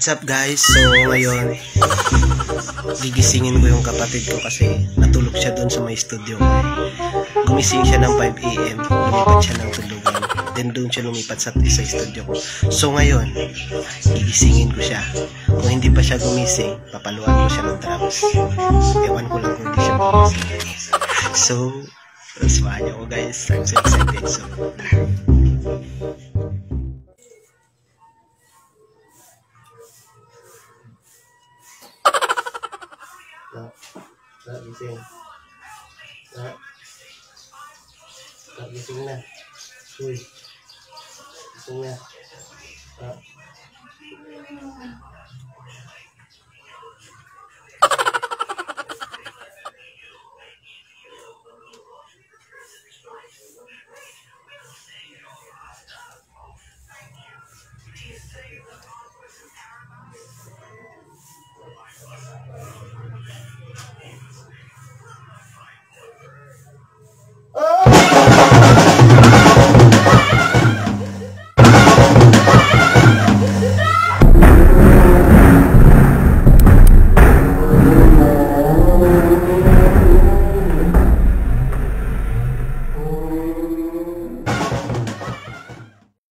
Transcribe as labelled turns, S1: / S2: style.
S1: What's up guys? So ngayon gigisingin ko yung kapatid ko kasi natulog siya doon sa may studio. Gumising siya ng 5 AM, lumipat siya ng tulugan, then doon siya lumipat sa studio ko. So ngayon gigisingin ko siya. Kung hindi pa siya gumising, papaluan ko siya ng drums. Ewan ko lang kung hindi siya gumising. So samahan niyo ko guys, I'm so excited. So gising. Gising na. Uy. Gising na.